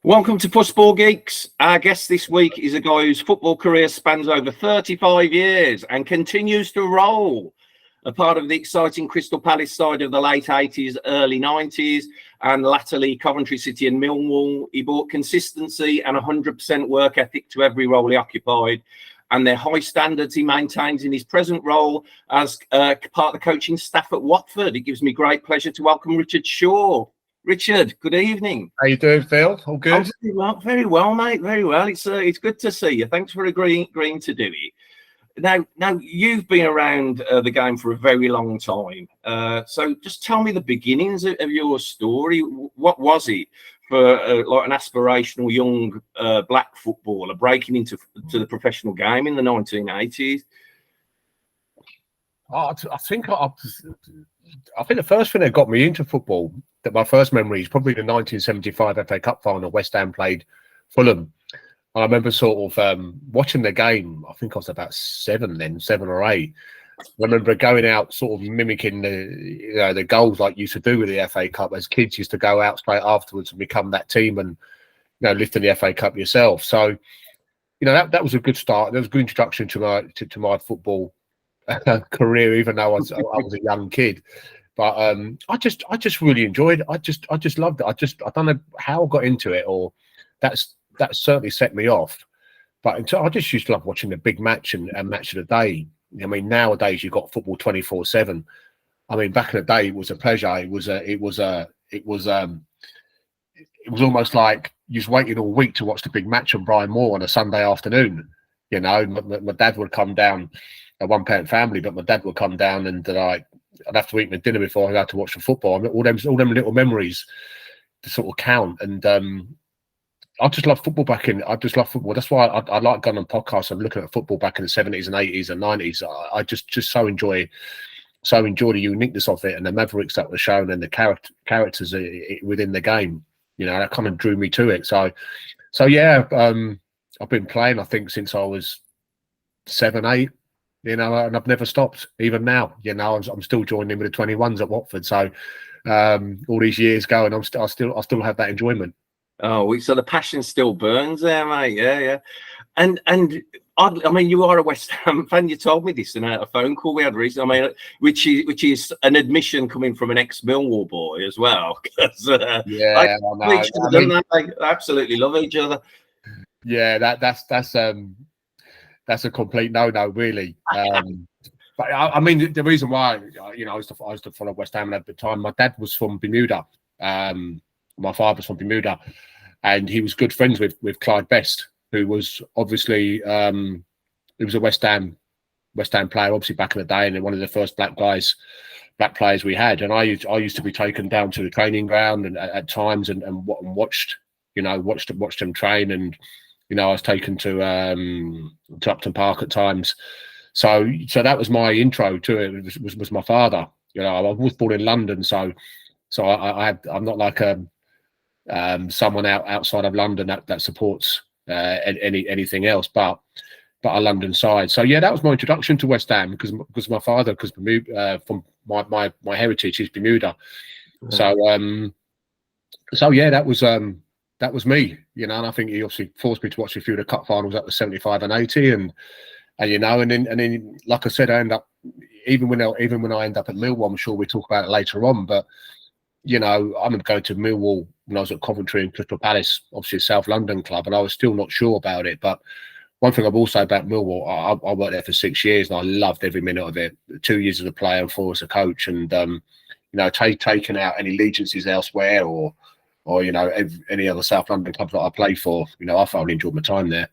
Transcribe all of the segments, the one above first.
Welcome to Football Geeks. Our guest this week is a guy whose football career spans over 35 years and continues to roll. A part of the exciting Crystal Palace side of the late 80s, early 90s, and latterly Coventry City and Millwall, he brought consistency and 100% work ethic to every role he occupied, and their high standards he maintains in his present role as part of the coaching staff at Watford. It gives me great pleasure to welcome Richard Shaw. Richard, good evening. How you doing, Phil? All good? Very well, mate. Very well. It's good to see you. Thanks for agreeing to do it. Now you've been around the game for a very long time. So just tell me the beginnings of your story. What was it for like an aspirational young black footballer breaking into the professional game in the 1980s? I think the first thing that got me into football, that my first memory is probably the 1975 FA Cup final. West Ham played Fulham. I remember sort of watching the game. I think I was about 7 or 8. I remember going out, sort of mimicking the goals like you used to do with the FA Cup. As kids, used to go out straight afterwards and become that team, and lifting the FA Cup yourself. So, that was a good start. That was a good introduction to my football career, even though I was a young kid. But I just really enjoyed it. I just loved it. I don't know how I got into it, or that certainly set me off. But I just used to love watching the big match and match of the day. I mean, nowadays you've got football 24/7. I mean, back in the day it was a pleasure. It was almost like you was waiting all week to watch the big match on Brian Moore on a Sunday afternoon. My dad would come down, a one-parent family, but my dad would come down and I'd have to eat my dinner before I had to watch the football. I mean, all them little memories to sort of count. And I just love football I just love football. That's why I like going on podcasts and looking at football back in the 70s and 80s and 90s. I just so enjoy the uniqueness of it and the mavericks that were shown and the characters within the game. That kind of drew me to it. So yeah, I've been playing, I think, since I was 7, 8. And I've never stopped, even now. I'm still joining in with the 21s at Watford. So all these years going, I still have that enjoyment. Oh, so the passion still burns there, mate. Yeah. And I mean, you are a West Ham fan. You told me this in a phone call we had recently. I mean, which is an admission coming from an ex-Millwall boy as well. Yeah, they absolutely love each other. Yeah, that's a complete no-no, really. But I mean, the reason why, I used to follow West Ham at the time. My dad was from Bermuda. My father was from Bermuda, and he was good friends with Clyde Best, who was obviously he was a West Ham player, obviously back in the day, and one of the first black players we had. And I used to be taken down to the training ground and at times and watched them train, and I was taken to Upton Park at times. So that was my intro to it. Was my father. I was born in London, so I'm not like someone outside of London that supports anything else, but a London side. So yeah, that was my introduction to West Ham because my father, from my heritage is Bermuda. Mm-hmm. So yeah, that was me, and I think he obviously forced me to watch a few of the cup finals at the 75 and 80, and then like I said, I end up even when I end up at Millwall. I'm sure we'll talk about it later on, but I'm going to Millwall when I was at Coventry and Crystal Palace, obviously a South London club, and I was still not sure about it. But one thing I will say about Millwall, I worked there for 6 years and I loved every minute of it. 2 years as a player and 4 as a coach, and taking out any allegiances elsewhere or any other South London clubs that I played for, I thoroughly enjoyed my time there.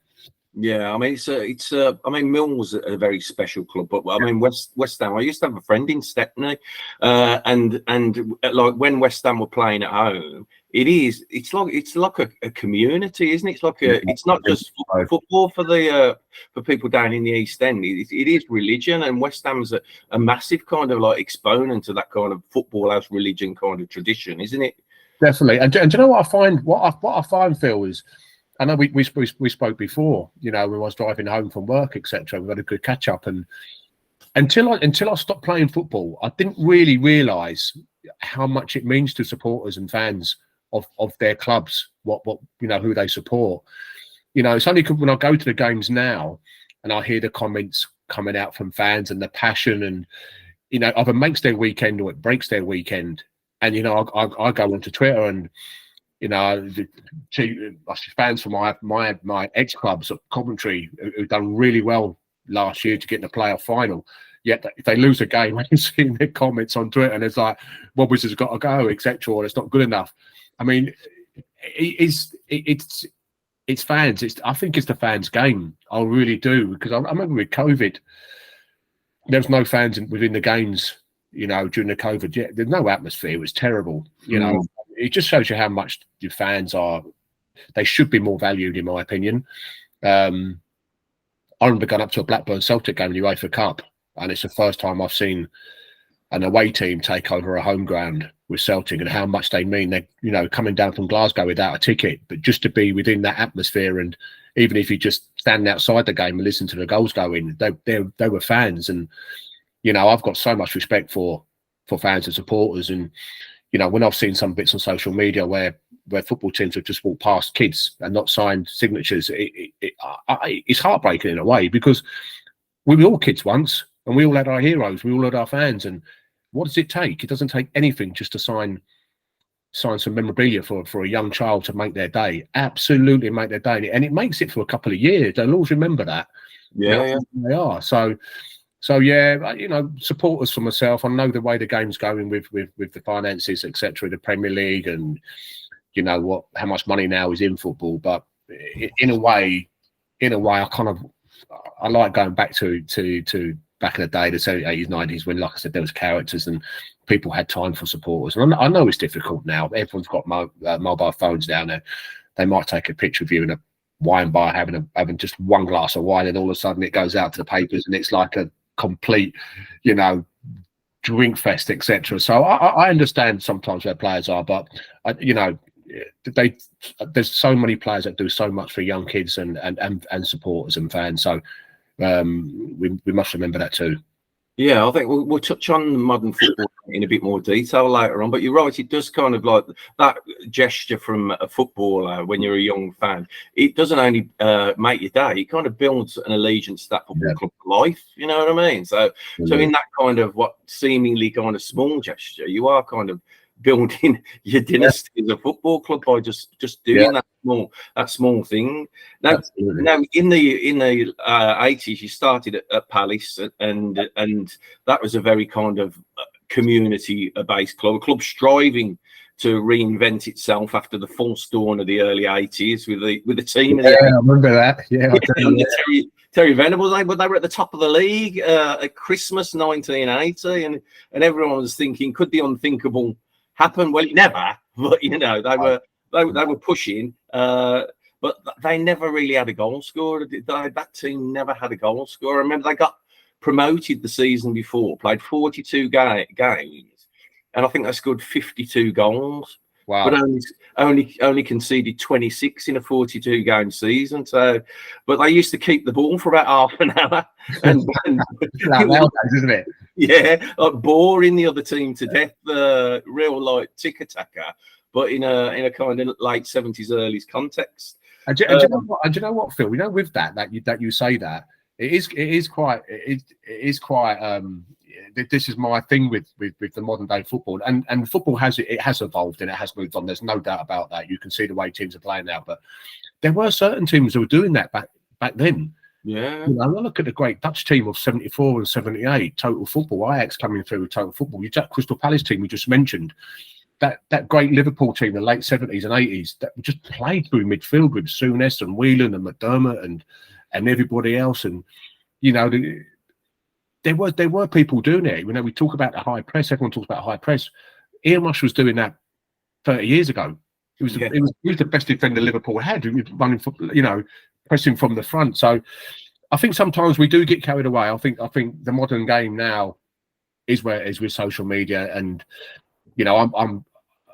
Yeah, I mean, I mean, Millwall's a very special club, but I mean, West Ham. I used to have a friend in Stepney, and like when West Ham were playing at home, it's like a community, isn't it? It's like it's not just football for people down in the East End. It is religion, and West Ham's a massive kind of like exponent of that kind of football as religion kind of tradition, isn't it? Definitely. And do you know what I find? What I find, Phil, is, I know we spoke before, when I was driving home from work, etc. We had a good catch up, and until I stopped playing football, I didn't really realise how much it means to supporters and fans of their clubs, what who they support. It's only when I go to the games now and I hear the comments coming out from fans and the passion, and either makes their weekend or it breaks their weekend. And I go onto Twitter and the fans from my ex clubs at Coventry who've done really well last year to get in the playoff final. Yet if they lose a game, I can see their comments on Twitter and it's like, Wobbers has got to go, etc., or it's not good enough. I mean, it's fans. I think it's the fans' game. I really do, because I remember with COVID, there was no fans within the games. During the COVID, there's no atmosphere. It was terrible. It just shows you how much your fans are. They should be more valued, in my opinion. I remember going up to a Blackburn Celtic game in the UEFA Cup, and it's the first time I've seen an away team take over a home ground with Celtic, and how much they mean. They, coming down from Glasgow without a ticket, but just to be within that atmosphere, and even if you just stand outside the game and listen to the goals go in, they were fans. And I've got so much respect for fans and supporters. And when I've seen some bits on social media where football teams have just walked past kids and not signed signatures, it's heartbreaking in a way, because we were all kids once, and we all had our heroes, we all had our fans. And what does it take? It doesn't take anything just to sign some memorabilia for a young child to make their day. Absolutely make their day, and it makes it for a couple of years. They'll always remember that. Yeah. They are. So yeah, supporters for myself. I know the way the game's going with the finances, etc., the Premier League, and how much money now is in football. But in a way, I like going back to back in the day, the 70s, 80s, 90s, when, like I said, there was characters and people had time for supporters. And I know it's difficult now. Everyone's got mobile phones down there. They might take a picture of you in a wine bar having just one glass of wine, and all of a sudden it goes out to the papers and it's like a complete, drink fest, etc. So I understand sometimes where players are, but there's so many players that do so much for young kids and supporters and fans. So we must remember that too. Yeah, I think we'll touch on modern football in a bit more detail later on. But you're right, it does kind of like that gesture from a footballer when you're a young fan. It doesn't only make your day; it kind of builds an allegiance to that football club life. You know what I mean? So in that kind of what seemingly kind of small gesture, you are kind of building your dynasty as a football club by just doing that small thing. Now in the 80s, you started at Palace, and that was a very kind of community-based club, a club striving to reinvent itself after the false dawn of the early 80s with the team. I remember that. Terry Venables, they were at the top of the league at Christmas 1980, and everyone was thinking, could the unthinkable happen? Well, it never, but they were pushing, but they never really had a goal scorer. That team never had a goal scorer. I remember they got promoted the season before, played 42 games, and I think they scored 52 goals. Wow! But only conceded 26 in a 42 game season. So, but they used to keep the ball for about half an hour, and isn't it? Yeah, like boring the other team to death. The real like tick attacker, but in a kind of late 70s, early context. And do you know what, Phil? With that you say that it is quite. This is my thing with the modern day football, and football has evolved and it has moved on. There's no doubt about that. You can see the way teams are playing now, but there were certain teams who were doing that back then. Yeah, I look at the great Dutch team of 74 and 78, total football. Ajax coming through with total football. You take Crystal Palace team we just mentioned. That great Liverpool team in the late 70s and 80s that just played through midfield with Souness and Whelan and McDermott and everybody else, and there were people doing it. We talk about the high press. Everyone talks about high press. Ian Rush was doing that 30 years ago. He was the best defender Liverpool had. He was running for, pressing from the front. So I think sometimes we do get carried away. I think the modern game now is where it is with social media, and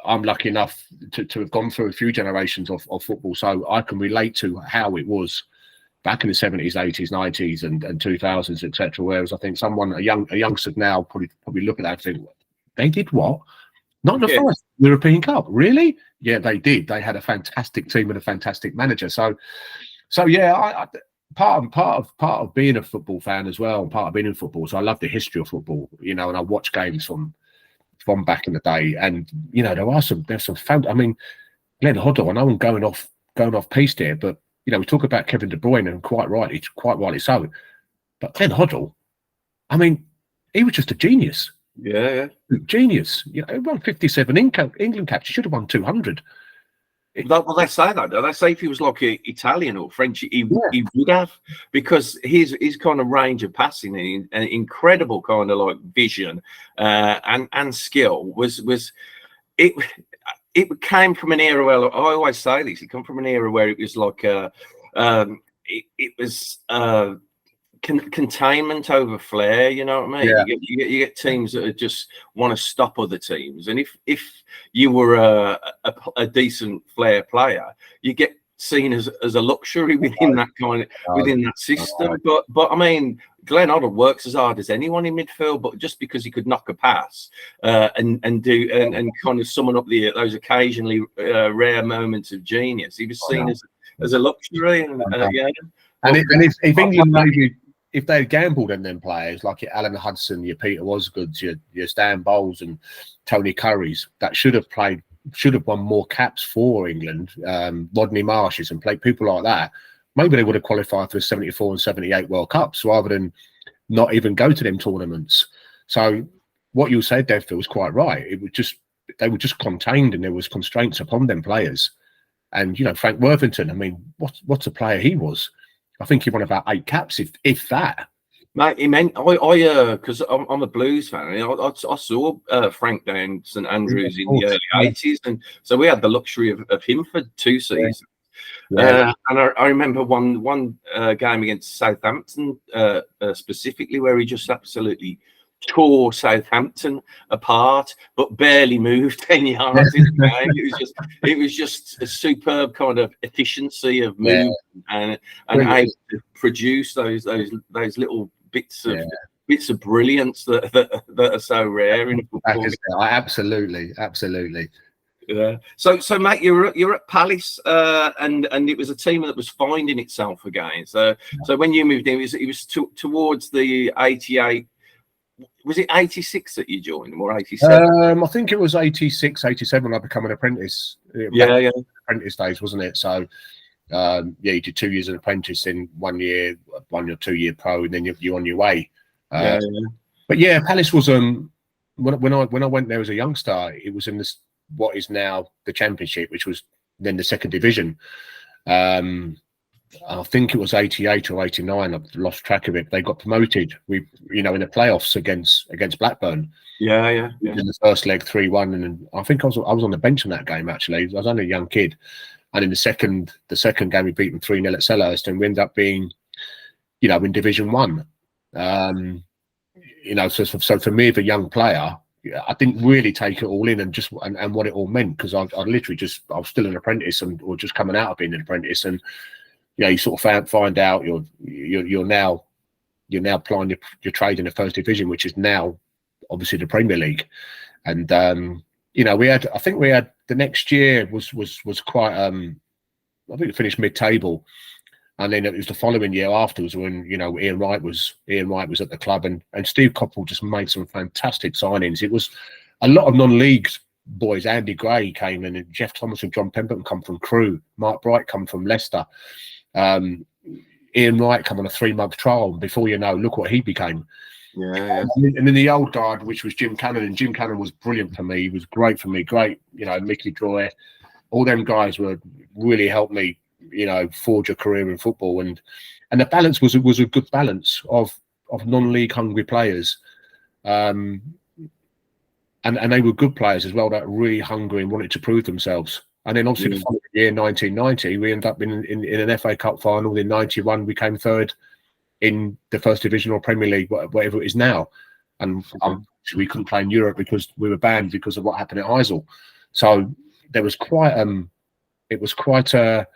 I'm lucky enough to have gone through a few generations of football, so I can relate to how it was back in the 70s, 80s, 90s, and 2000s, etc. Whereas I think a youngster now probably look at that and think, they did what? Not in the first. European Cup. Really? Yeah, they did. They had a fantastic team and a fantastic manager. So yeah, part of being a football fan as well, part of being in football. So I love the history of football, and I watch games from back in the day. And there's some fan. I mean, Glenn Hoddle. I know I'm going off piste here, but we talk about Kevin De Bruyne, and quite rightly so. But Glenn Hoddle, I mean, he was just a genius. Yeah. Genius. He won 57 England caps. He should have won 200. Well, they say that. They say if he was like Italian or French, he would have, because his kind of range of passing and incredible kind of like vision and skill was it. It came from an era where, I always say this, it came from an era where it was like it was containment over flair. You know what I mean? Yeah. You get teams that just want to stop other teams, and if you were a decent flair player, you get seen as a luxury within that within that system. But I mean, Glenn Hoddle works as hard as anyone in midfield, but just because he could knock a pass and kind of summon up those occasionally rare moments of genius, he was seen as a luxury. And if England maybe, if they had gambled on them players like your Alan Hudson, your Peter Osgoods, your Stan Bowles and Tony Currys, that should have won more caps for England, Rodney Marshes and people like that, maybe they would have qualified for the 74 and 78 World Cups rather than not even go to them tournaments. So what you said, Dev, was quite right. They were just contained, and there was constraints upon them players. And Frank Worthington, I mean, what's a player he was? I think he won about 8 caps, if that. Mate, he meant because I'm a Blues fan. I saw Frank down St Andrews in the early '80s, and so we had the luxury of him for 2 seasons. Yeah. And I remember one game against Southampton specifically, where he just absolutely tore Southampton apart, but barely moved 10 yards in the game. It was just a superb kind of efficiency of movement and able to produce those little bits of brilliance that are so rare in football. Absolutely. Yeah. So Mate, you're at Palace, and it was a team that was finding itself again. So when you moved in, it was towards the 88. Was it 86 that you joined, or 87? I think it was 86, 87 when I became an apprentice. Yeah. Apprentice days, wasn't it? So you did 2 years as an apprentice, in 1 year, 1 or 2 year pro, and then you're on your way. But yeah, Palace was when I went there as a youngster, it was in this what is now the Championship, which was then the second division. I think it was 88 or 89. I've lost track of it. They got promoted. We, in the playoffs against Blackburn. Yeah. In the first leg, 3-1, and I think I was on the bench in that game. Actually, I was only a young kid. And in the second game, we beat them 3-0 at Selhurst, and we ended up being, in Division 1. So for me, as a young player, I didn't really take it all in and what it all meant, because I literally I was still an apprentice or just coming out of being an apprentice, and you sort of find out you're now applying your trade in the first division, which is now obviously the Premier League. And we had the next year was quite I think we finished mid-table, and then it was the following year afterwards when Ian Wright was at the club, and Steve Coppell just made some fantastic signings. It was a lot of non-league boys. Andy Gray came in, and Jeff Thomas and John Pemberton come from Crewe. Mark Bright come from Leicester. Ian Wright come on a 3-month trial, and before you know, look what he became. Yeah. And then the old guard, which was Jim Cannon, and Jim Cannon was brilliant for me. He was great for me. Great, Mickey Droy, all them guys really helped me, forge a career in football. And the balance was a good balance of non-league hungry players, and they were good players as well, that were really hungry and wanted to prove themselves. And then obviously the following year, 1990, we ended up in an FA Cup final. In 91, we came third in the first division or Premier League, whatever it is now. And we couldn't play in Europe because we were banned because of what happened at Heysel. So there was quite a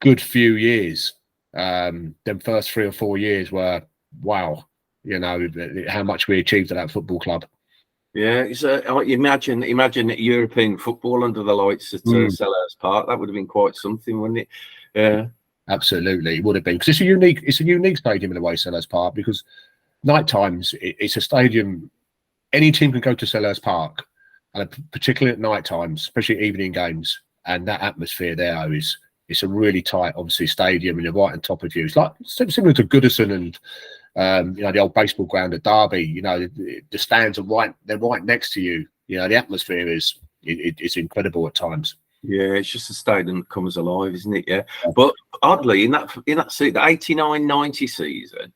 good few years. Them first 3 or 4 years were wow. How much we achieved at that football club. Yeah, imagine European football under the lights at Selhurst Park. That would have been quite something, wouldn't it? Yeah, absolutely, it would have been, because it's a unique stadium in a way, Selhurst Park, because night times it's a stadium. Any team can go to Selhurst Park, and particularly at night times, especially evening games, and that atmosphere there it's a really tight, obviously, stadium, and you're right on top of you. It's like similar to Goodison and the old baseball ground at Derby. The stands are they're right next to you. The atmosphere it's incredible at times. Yeah, it's just a stadium that comes alive, isn't it? Yeah. But oddly, in that the 89-90 season,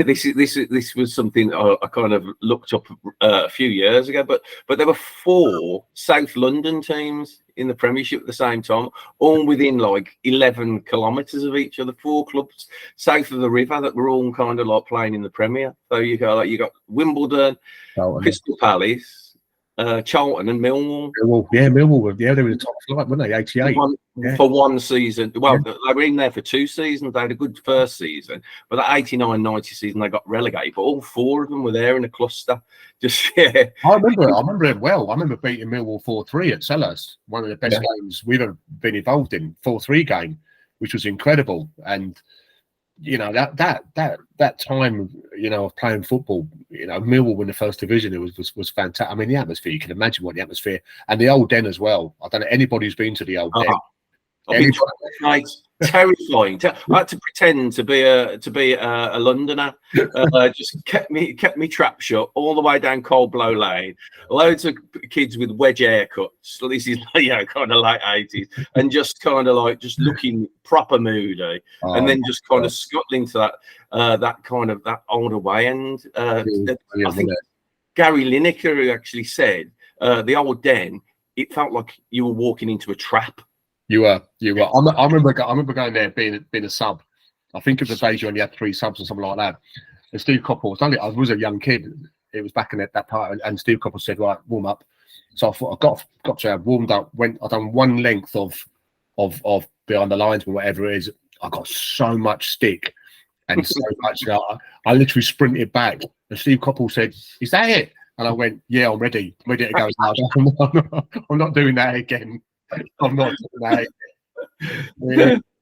this was something I kind of looked up a few years ago. But there were 4 South London teams in the Premiership at the same time, all within like 11 kilometres of each other. 4 clubs south of the river that were all kind of like playing in the Premier. So you got Wimbledon, Crystal Palace, Charlton and Millwall. Millwall. Yeah, they were the top flight, weren't they? 88 for one season. Well, they were in there for 2 seasons. They had a good first season, but that 89-90 season they got relegated. But all 4 of them were there in a cluster. Just I remember it well. I remember beating Millwall 4-3 at Selhurst. One of the best games we've ever been involved in. 4-3 game, which was incredible. And that time, of playing football, Millwall in the first division, it was fantastic. I mean, the atmosphere, you can imagine what the atmosphere, and the old Den as well. I don't know anybody who's been to the old Den. Terrifying. I had to pretend to be a Londoner. Just kept me trap shut all the way down Cold Blow Lane. Loads of kids with wedge haircuts. So this is kind of like 80s, and just kind of like just looking proper moody, and then just kind of scuttling to that older way. And I think Gary Lineker, who actually said the old Den, it felt like you were walking into a trap. You were. I remember going there being a sub. I think it was the days you only had 3 subs or something like that. And Steve Coppell, I was a young kid. It was back in that part, and Steve Coppell said, "Right, warm up." So I thought I got to have warmed up. I done one length of behind the lines or whatever it is. I got so much stick and so much. I literally sprinted back, and Steve Coppell said, "Is that it?" And I went, "Yeah, I'm ready. I'm ready to go now. I'm not doing that again." I'm not doing that.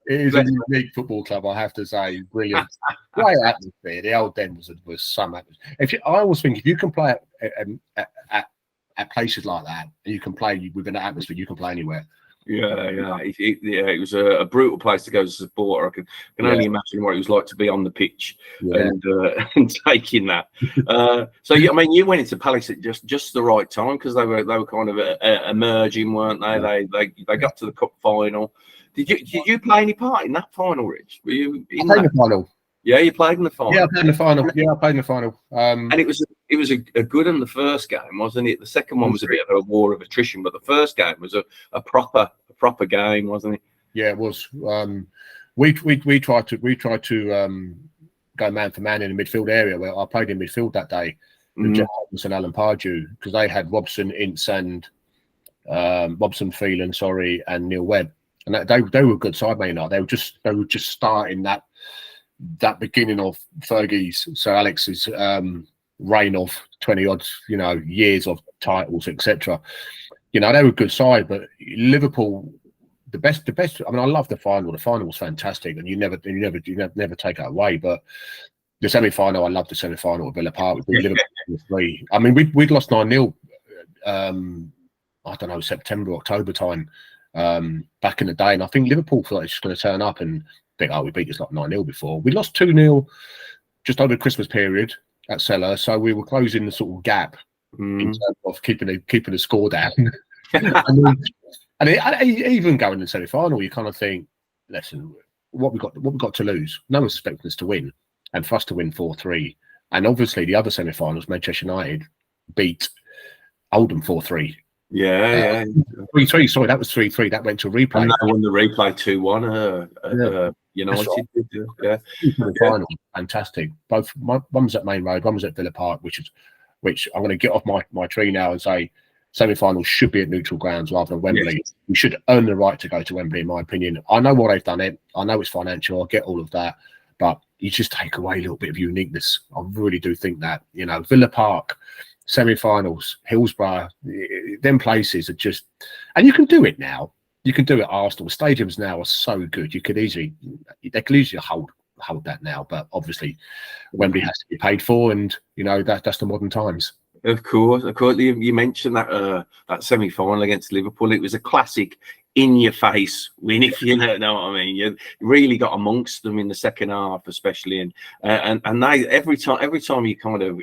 It is a unique football club, I have to say. Brilliant, great atmosphere. The old Den was some atmosphere. I always think if you can play at places like that, and you can play within that atmosphere, you can play anywhere. It was a brutal place to go as a supporter. I can only imagine what it was like to be on the pitch and taking that. So I mean, you went into Palace at just the right time, because they were kind of emerging, weren't they? They got to the cup final. Did you play any part in that final, Rich? Were you in the final? Yeah, you played in the final. Yeah, I played in the final. And it was a good one, the first game, wasn't it? The second one was a bit of a war of attrition, but the first game was a proper game, wasn't it? Yeah, it was. We tried to go man for man in the midfield area, where I played in midfield that day with Jeff Thomas and Alan Pardew, because they had Robson, Ince, and Robson Phelan, and Neil Webb, and they were a good side, man. They were just starting that beginning of Fergie's, Sir Alex's reign of 20 odd years of titles, etc. They were a good side, but Liverpool, the best. I mean, I love the final. The final was fantastic, and you never take it away. But the semi-final, I loved the semi-final at Villa Park. Liverpool 3. I mean, we'd lost 9-0. I don't know, September, October time, back in the day, and I think Liverpool thought it's just going to turn up and think, we beat this like 9-0 before. We lost 2-0 just over the Christmas period at Selhurst, so we were closing the sort of gap in terms of keeping the score down. and even going in the semi-final, you kind of think, listen, what we got to lose? No one's expecting us to win, and for us to win 4-3. And obviously, the other semi-finals, Manchester United beat Oldham 4-3. Yeah. 3-3. Sorry, that was 3-3. That went to replay. And they won the replay 2-1. United. Final, fantastic. Both one was at Main Road, one was at Villa Park, which I'm going to get off my tree now and say semi-finals should be at neutral grounds rather than Wembley. Yes. We should earn the right to go to Wembley, in my opinion. I know why they've done it. I know it's financial. I get all of that, but you just take away a little bit of uniqueness. I really do think that Villa Park, semi-finals, Hillsborough, them places are just, and you can do it now. You can do it at Arsenal. Stadiums now are so good. They could easily hold that now, but obviously Wembley has to be paid for, and that's the modern times. Of course. You mentioned that semi-final against Liverpool. It was a classic in-your-face win, if you know what I mean. You really got amongst them in the second half, especially, and they every time you kind of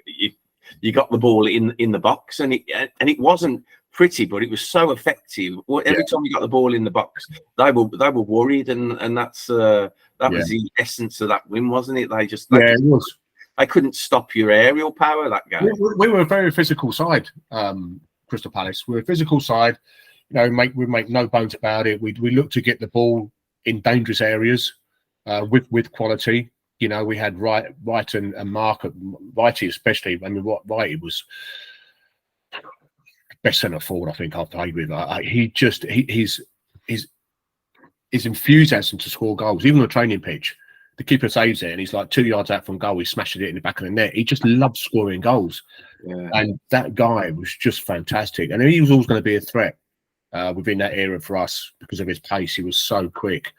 you got the ball in the box, and it wasn't pretty, but it was so effective. Every time you got the ball in the box, they were worried, and that was the essence of that win, wasn't it? It was. They couldn't stop your aerial power that game. We were a very physical side, Crystal Palace. We're a physical side. We make no bones about it. We look to get the ball in dangerous areas with quality. We had Wright and Mark, Whitey especially. I mean, Whitey was best centre forward I think I've played with. His enthusiasm to score goals, even on the training pitch. The keeper saves it, and he's like 2 yards out from goal. He's smashing it in the back of the net. He just loves scoring goals, and that guy was just fantastic. And he was always going to be a threat within that era for us because of his pace. He was so quick,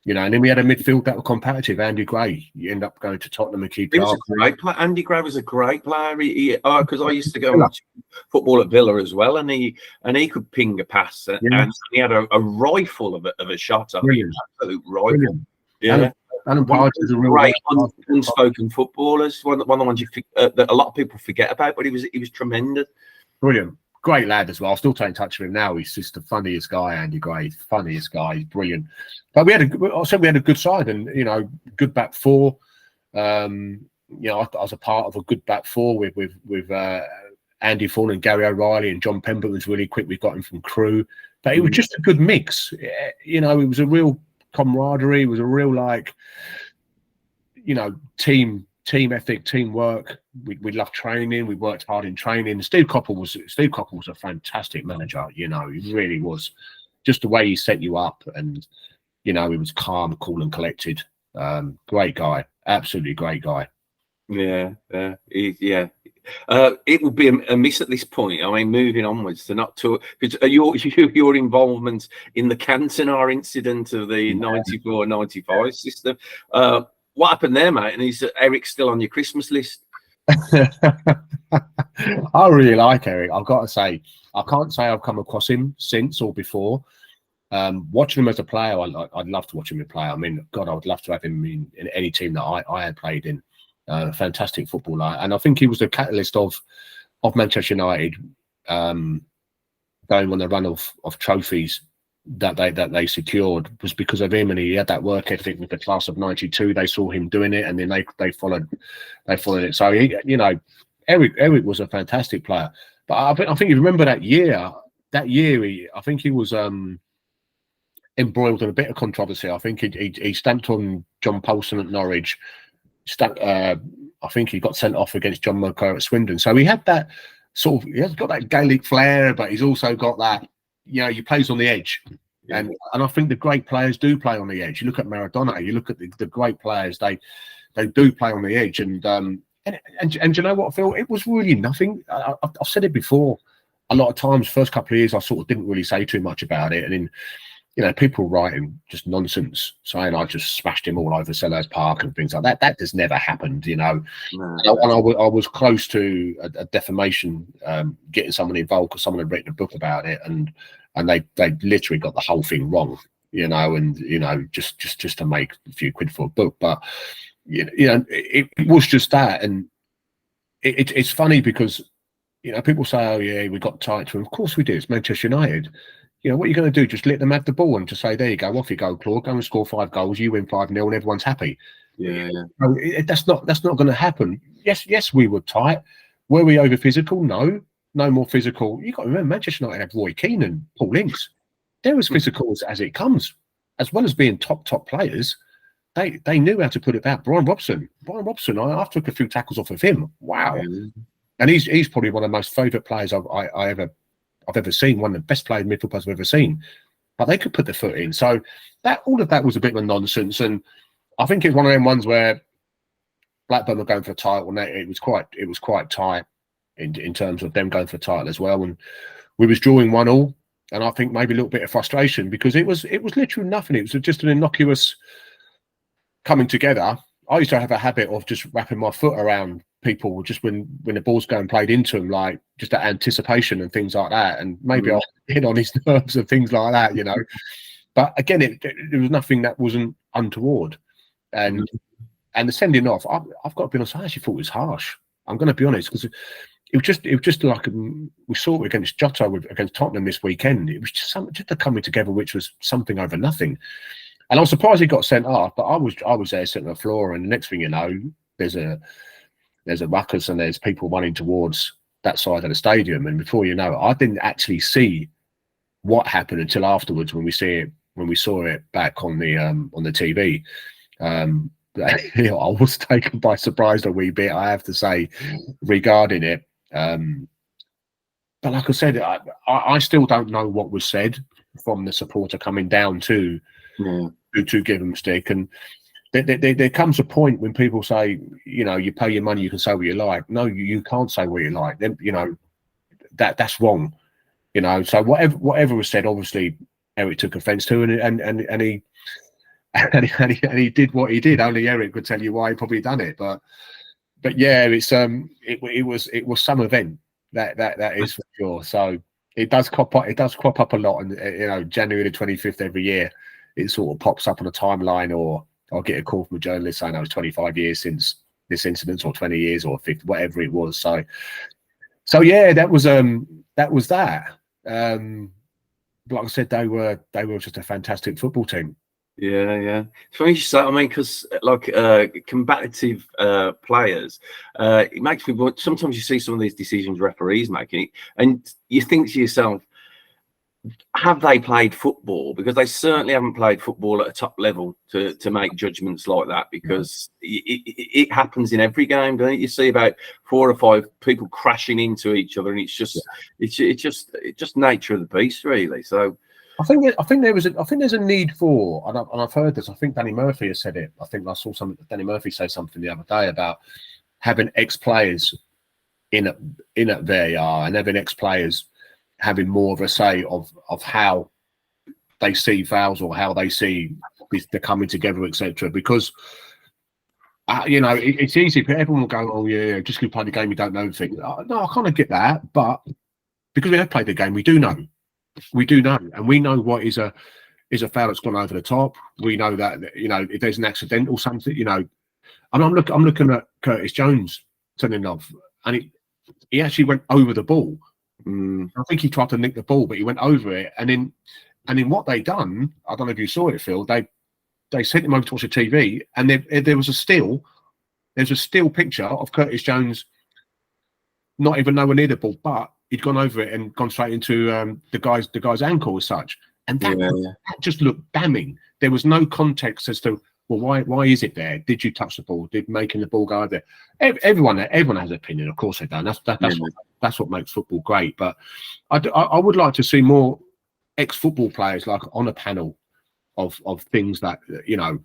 and then we had a midfield that was competitive. Andy Gray, you end up going to Tottenham and keep. He was a great player. Andy Gray was a great player. Because I used to go and watch football at Villa as well, and he could ping a pass, and he had a rifle of a shot. Brilliant, absolute rifle. Brilliant. Yeah. Alan Partridge is a real great unspoken footballers. One of the ones that a lot of people forget about, but he was tremendous. Brilliant, great lad as well. I'll still take in touch with him now. He's just the funniest guy, Andy Gray. Funniest guy. He's brilliant. But we had a good side, and good back four. I was a part of a good back four with Andy Thorne and Gary O'Reilly, and John Pemberton was really quick. We got him from Crewe, but it was just a good mix. It was a real camaraderie. It was a real team ethic, teamwork. We loved training. We worked hard in training. Steve Coppell was a fantastic manager. He really was. Just the way he set you up, and he was calm, cool, and collected. Great guy, absolutely great guy. Yeah. It would be a miss at this point. I mean, moving onwards to not to because your involvement in the Cantona incident of the 94-95 system. What happened there, mate? And is Eric still on your Christmas list? I really like Eric. I've got to say, I can't say I've come across him since or before. Watching him as a player, I'd love to watch him play. I mean, God, I would love to have him in any team that I had played in. Fantastic footballer, and I think he was the catalyst of Manchester United going on the run of trophies that they secured. Was because of him, and he had that work ethic with the class of '92. They saw him doing it, and then they followed it. So Eric was a fantastic player. But I think you remember that year. I think he was embroiled in a bit of controversy. I think he stamped on John Paulson at Norwich. I think he got sent off against John Moko at Swindon. So he had that he's got that Gaelic flair, but he's also got that, he plays on the edge. Yeah. And I think the great players do play on the edge. You look at Maradona, you look at the great players, they do play on the edge. And you know what, Phil? It was really nothing. I've said it before. A lot of times, first couple of years, I sort of didn't really say too much about it. And then, people writing just nonsense, saying I just smashed him all over Selhurst Park and things like that. That has never happened, No. And I was close to a defamation, getting someone involved because someone had written a book about it, and they literally got the whole thing wrong, just to make a few quid for a book. But it was just that, and it's funny because people say, "Oh yeah, we got tight to him." Of course we did. It's Manchester United. What are you going to do? Just let them have the ball and just say, there you go, off you go, Claude. Go and score 5 goals. You win 5-0 and everyone's happy. Yeah. That's not going to happen. Yes, we were tight. Were we over physical? No more physical. You got to remember, Manchester United had Roy Keane and Paul Ince. They're as physical as it comes. As well as being top players, they knew how to put it back. Brian Robson, I took a few tackles off of him. Wow. Yeah. And he's probably one of the most favourite players I've ever seen, one of the best played midfield players I've ever seen. But they could put their foot in. So all of that was a bit of a nonsense. And I think it's one of them ones where Blackburn were going for a title and it was quite tight. in terms of them going for the title as well. And we was drawing 1-1, and I think maybe a little bit of frustration because it was literally nothing. It was just an innocuous coming together. I used to have a habit of just wrapping my foot around people just when the ball's going played into them, like just that anticipation and things like that. And maybe I'll hit on his nerves and things like that, you know. But again, there was nothing that wasn't untoward. And the sending off, I've got to be honest, I actually thought it was harsh. I'm going to be honest, because it was just like we saw it against Jota against Tottenham this weekend. It was just a coming together, which was something over nothing. And I was surprised he got sent off, but I was there sitting on the floor, and the next thing you know, there's a ruckus and there's people running towards that side of the stadium. And before you know it, I didn't actually see what happened until afterwards when we saw it back on the TV. You know, I was taken by surprise a wee bit, I have to say, regarding it. But like I said, I still don't know what was said from the supporter coming down to give them stick. And there comes a point when people say, you know, you pay your money, you can say what you like. No, you can't say what you like. Then, you know, that's wrong. You know, so whatever was said, obviously Eric took offence to, and he did what he did. Only Eric could tell you why he probably done it. But yeah, it was some event that is for sure. So it does crop up a lot, and you know, January the 25th every year, it sort of pops up on a timeline, or I'll get a call from a journalist saying it was 25 years since this incident, or 20 years, or 50, whatever it was. So yeah, that was that. Like I said, they were just a fantastic football team. Yeah. It's funny you say. I mean, because like combative players, it makes me. Sometimes you see some of these decisions referees making, and you think to yourself, have they played football? Because they certainly haven't played football at a top level to make judgments like that. Because it happens in every game, don't you? You see about 4 or 5 people crashing into each other, and it's just nature of the beast, really. So. I think there's a need for, and I've heard this. I think Danny Murphy has said it. I think I saw Danny Murphy say something the other day about having ex-players in at VAR, and having ex-players having more of a say of how they see fouls, or how they see the coming together, etc. Because you know, it's easy. Everyone will go, "Oh yeah, just because you play the game, you don't know things." No, I kind of get that, but because we have played the game, we do know. And we know what is a foul that's gone over the top. We know that, you know, if there's an accidental something, you know. And I'm looking at Curtis Jones turning off, and he actually went over the ball. I think he tried to nick the ball, but he went over it. And in what they done, I don't know if you saw it, Phil. They sent him over to watch the TV, and there was a still. There's a still picture of Curtis Jones not even nowhere near the ball, but he'd gone over it and gone straight into the guy's ankle as such, and that just looked damning. There was no context as to, well, why is it there? Did you touch the ball? Did making the ball go over there? Everyone has an opinion, of course they don't. That's what makes football great. But I would like to see more ex-football players like on a panel of things that, you know,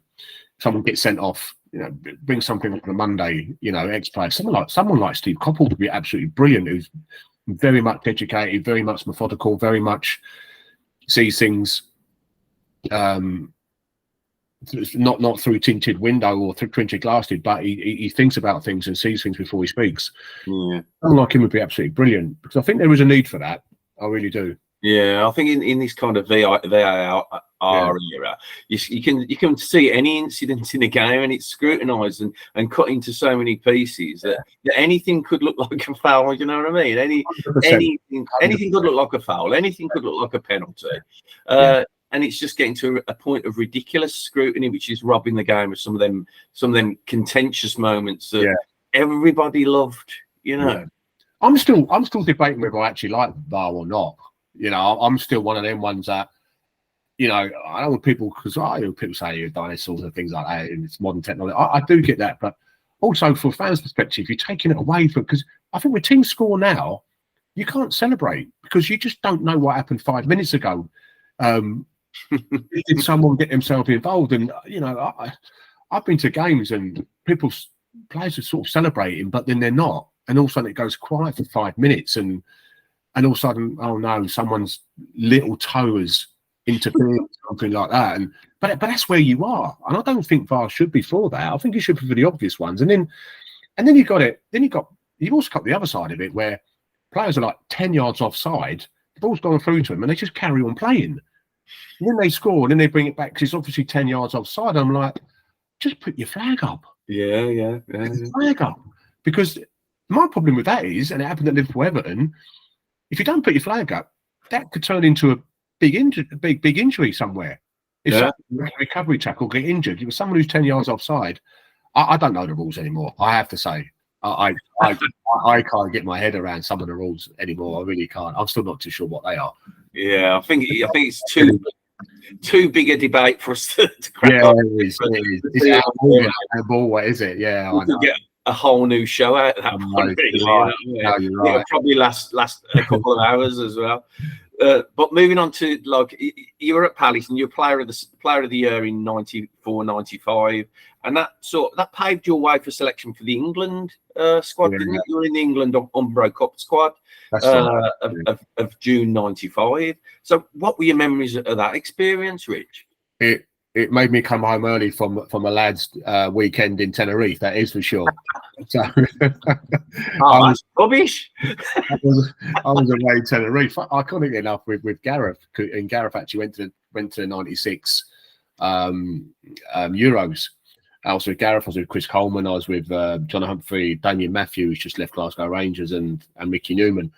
someone gets sent off. You know, bring something up on a Monday. You know, ex-player, someone like Steve Coppell would be absolutely brilliant. Who's very much educated, very much methodical, very much sees things not through tinted window or through tinted glasses, but he thinks about things and sees things before he speaks. Someone like him would be absolutely brilliant, because I think there is a need for that. I really do. Yeah, I think in this kind of VAR era, you can see any incident in a game, and it's scrutinised and cut into so many pieces that anything could look like a foul. You know what I mean? Anything could look like a foul. Anything could look like a penalty. And it's just getting to a point of ridiculous scrutiny, which is robbing the game of some of them contentious moments that everybody loved. You know, I'm still debating whether I actually like VAR or not. You know, I'm still one of them ones that, you know, I don't want people, because I hear people say you're dinosaurs and things like that, and it's modern technology. I do get that, but also from a fan's perspective, you're taking it away from, because I think with team score now, you can't celebrate because you just don't know what happened 5 minutes ago. Did someone get themselves involved? And you know, I've been to games and players are sort of celebrating, but then they're not. and all of a sudden it goes quiet for 5 minutes, and all of a sudden, oh no, someone's little toe has interfered, something like that. But that's where you are, and I don't think VAR should be for that. I think it should be for the obvious ones, and then you've also got the other side of it where players are like 10 yards offside, the ball's gone through to them, and they just carry on playing. And then they score, and then they bring it back because it's obviously 10 yards offside. I'm like, just put your flag up. Yeah. Put your flag up. Because my problem with that is, and it happened at Liverpool Everton, if you don't put your flag up, that could turn into a big injury somewhere. If someone recovery tackle get injured, it was someone who's 10 yards offside. I don't know the rules anymore. I have to say, I can't get my head around some of the rules anymore. I really can't. I'm still not too sure what they are. Yeah, I think it's too big a debate for us to crack yeah, on. It is. It's our ball, what is it? Yeah, I know. Get a whole new show out of that one, really. No, you're right. It'll probably last a couple of hours as well. But moving on to, like, you were at Palace and you're player of the year in 94, 95, and that paved your way for selection for the England squad, didn't it? You were in the England Umbro Cup squad of June 95. So what were your memories of that experience, Rich? It made me come home early from a lad's weekend in Tenerife, that is for sure. So, that's rubbish. I was away in Tenerife. I couldn't get enough with Gareth, and Gareth actually went to the 96 Euros. I was with Gareth, I was with Chris Coleman, I was with John Humphrey, Damien Matthews, who's just left Glasgow Rangers, and Mickey Newman.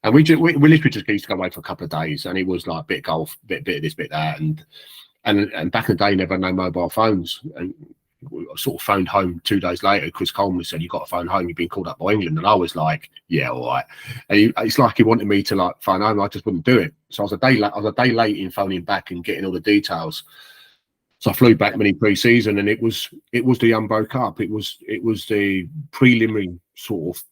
And we literally just used to go away for a couple of days, and it was like bit of golf, bit of this, bit of that, and back in the day, never had no mobile phones. And we sort of phoned home 2 days later. Chris Coleman said, "You got to phone home. You've been called up by England." And I was like, "Yeah, all right." And it's like he wanted me to like phone home. I just wouldn't do it. So I was a day late in phoning back and getting all the details. So I flew back mini pre-season, and it was the Umbro Cup. It was the preliminary sort of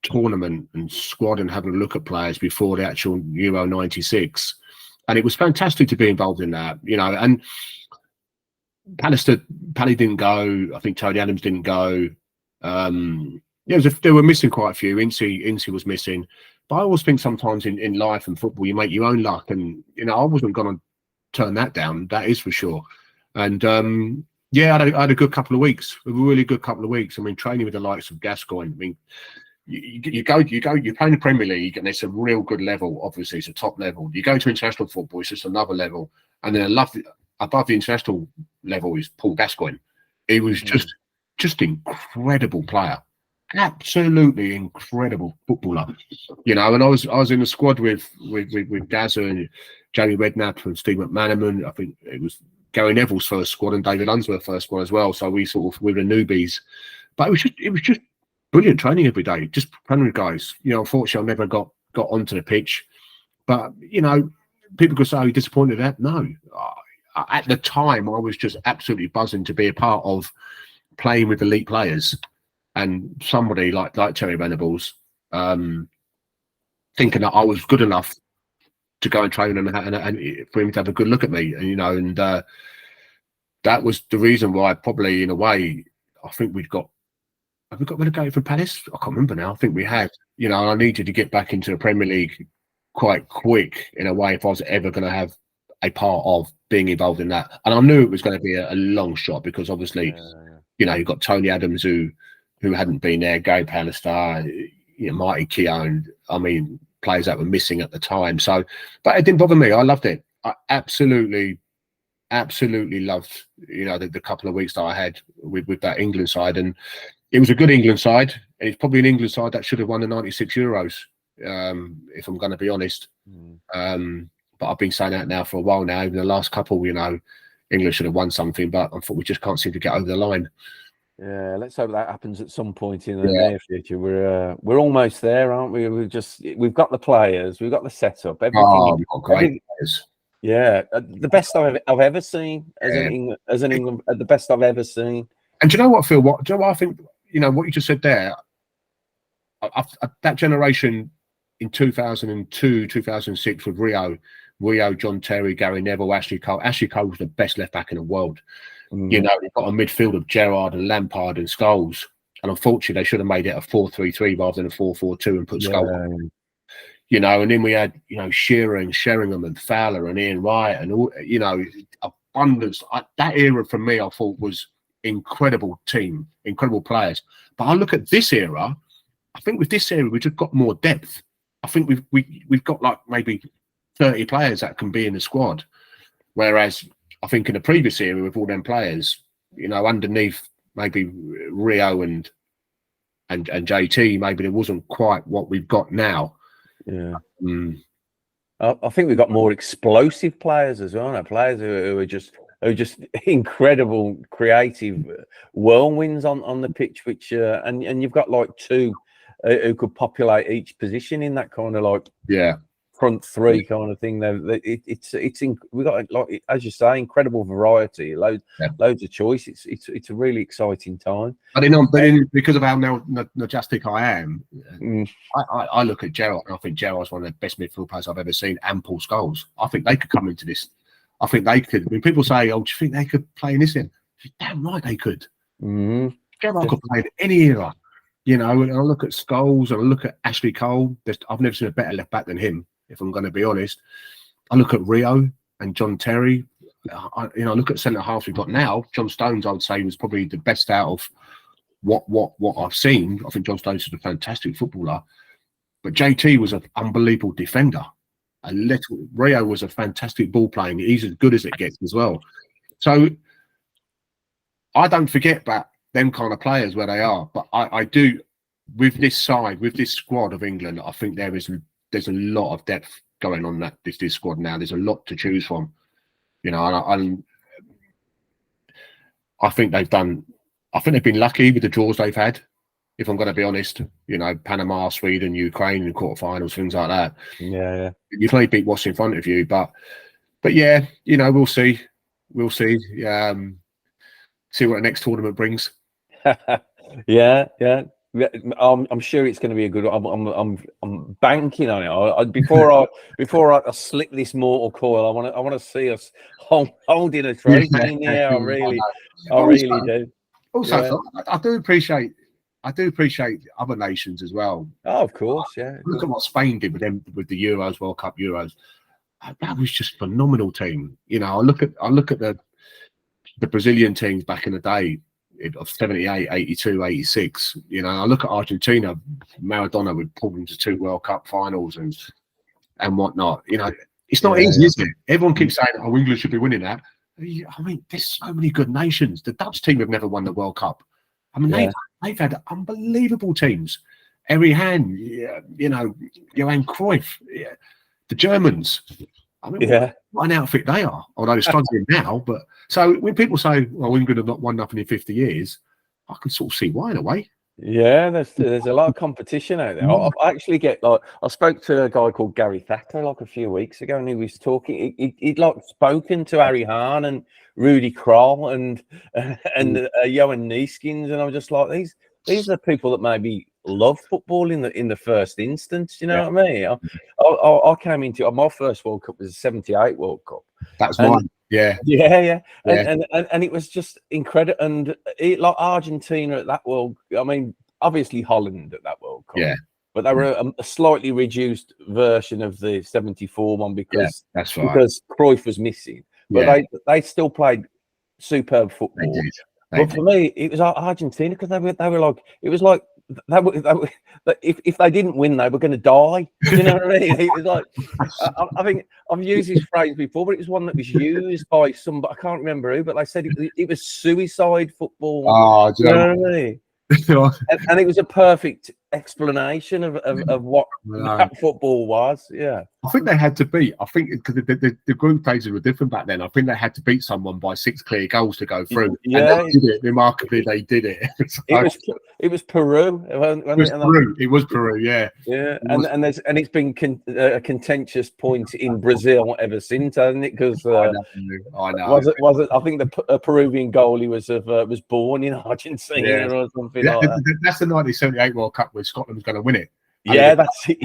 tournament and squad and having a look at players before the actual Euro 96. And it was fantastic to be involved in that, you know. And Paddy didn't go. I think Tony Adams didn't go. They were missing quite a few. Incy was missing. But I always think sometimes in life and football, you make your own luck. And, you know, I wasn't going to turn that down. That is for sure. And, I had a good couple of weeks, a really good couple of weeks. I mean, training with the likes of Gascoigne. I mean, you play in the Premier League, and it's a real good level. Obviously, it's a top level. You go to international football, it's just another level. And then above the international level is Paul Gascoigne. He was just incredible player, absolutely incredible footballer. You know, and I was in the squad with Gazza and Jamie Redknapp and Steve McManaman. I think it was Gary Neville's first squad and David Unsworth's first squad as well. So we were the newbies, but it was just brilliant training every day, just Premier guys. You know, unfortunately, I never got onto the pitch. But, you know, people could say, "Are you disappointed at that?" No. At the time, I was just absolutely buzzing to be a part of playing with elite players, and somebody like Terry Venables, thinking that I was good enough to go and train and for him to have a good look at me. And, you know, and that was the reason why probably, in a way, I think have we got relegated from Palace? I can't remember now. I think we had. You know, I needed to get back into the Premier League quite quick, in a way, if I was ever going to have a part of being involved in that. And I knew it was going to be a long shot, because obviously, you know, you've got Tony Adams who hadn't been there, Gary Pallister, you know, Marty Keown. I mean, players that were missing at the time. So, but it didn't bother me. I loved it. I absolutely loved, you know, the couple of weeks that I had with that England side. And it was a good England side, and it's probably an England side that should have won the 96 Euros, if I'm going to be honest. But I've been saying that now for a while now. In the last couple, you know, England should have won something, but I thought we just can't seem to get over the line. Yeah, let's hope that happens at some point in the near future. We're almost there, aren't we? We've got the players, we've got the setup, everything. We've got great players. Yeah, the best I've ever seen as an England, the best I've ever seen. And do you know what, Phil? Do you know what I think? You know what you just said there. That generation in 2002, 2006 with Rio, John Terry, Gary Neville, Ashley Cole. Ashley Cole was the best left back in the world. You know, you've got a midfield of Gerrard and Lampard and Scholes. And unfortunately, they should have made it a 4-3-3 rather than a 4-4-2 and put Skull on. You know, and then we had, you know, Shearer and Sheringham and Fowler and Ian Wright and all, you know, abundance. That era for me, I thought was incredible team, incredible players. But I look at this era, I think with this era, we've just got more depth. I think we've got like maybe 30 players that can be in the squad. Whereas I think in the previous era with all them players, you know, underneath maybe Rio and JT, maybe there wasn't quite what we've got now. Yeah. I think we've got more explosive players as well. No? Players who are just incredible, creative whirlwinds on the pitch. Which and you've got like two who could populate each position in that kind of like front three kind of thing. We've got, like as you say, incredible variety, loads of choice. It's a really exciting time. But then because of how nostalgic I am, I look at Gerrard and I think Gerrard's one of the best midfield players I've ever seen, and Paul Scholes. I think they could come into this. I think they could. When people say, "Oh, do you think they could play in this?" Damn right they could. Gerrard could play in any era. You know, and I look at Scholes and I look at Ashley Cole. I've never seen a better left back than him, if I'm going to be honest. I look at Rio and John Terry. I look at centre half we've got now. John Stones, I would say, was probably the best out of what I've seen. I think John Stones is a fantastic footballer, but JT was an unbelievable defender. Rio was a fantastic ball playing. He's as good as it gets as well. So I don't forget about them kind of players where they are, but I do with this side, with this squad of England. I think there's a lot of depth going on this squad now. There's a lot to choose from, you know. And I think they've been lucky with the draws they've had. If I'm going to be honest, you know, Panama, Sweden, Ukraine in quarterfinals, things like that. Yeah. You can only beat what's in front of you, but yeah, you know, we'll see. See what the next tournament brings. Yeah. I'm sure it's going to be a good. I'm banking on it. Before I slip this mortal coil, I want to see us holding a trophy in there. I really do. Also, I do appreciate other nations as well. Oh, of course, yeah. Look at what Spain did with the Euros, World Cup Euros. That was just a phenomenal team. You know, I look at the Brazilian teams back in the day of 78, 82, 86. You know, I look at Argentina. Maradona would pull them to 2 World Cup finals and whatnot. You know, it's not easy, is it? Everyone keeps saying, "Oh, England should be winning that." I mean, there's so many good nations. The Dutch team have never won the World Cup. I mean, they've had unbelievable teams. Eri Hahn, you know, Johan Cruyff, the Germans. I mean, what an outfit they are. Although they're struggling now, but so when people say, "Well, England have not won nothing in 50 years," I can sort of see why in a way. Yeah, there's a lot of competition out there. I actually get I spoke to a guy called Gary Thacker like a few weeks ago, and he was talking. He'd like spoken to Eri Hahn and Rudy Kroll and Johan Neeskens, and I was just like, these are the people that maybe love football in the first instance. You know what I mean? I came into my first World Cup was a '78 World Cup. That's mine. Yeah. And it was just incredible. And like Argentina at that World, I mean, obviously Holland at that World Cup. Yeah. But they were a slightly reduced version of the '74 one because Cruyff was missing. But they still played superb football. But for me, it was Argentina because they were like, it was like if they didn't win, they were going to die. You know what I mean? It was like, I think I've used this phrase before, but it was one that was used by somebody, I can't remember who, but they said it was suicide football. Oh, do you know what I mean? and it was a perfect explanation of what that football was. Yeah, I think they had to beat. I think because the group phases were different back then. I think they had to beat someone by 6 clear goals to go through. Yeah, and they did it. Remarkably, they did it. It was Peru. It was Peru. Yeah. And it's been a contentious point in Brazil ever since, hasn't it? Because I know. Was it? I think the Peruvian goalie was born in Argentina or something like that. That's the 1978 World Cup where Scotland was going to win it. That's it.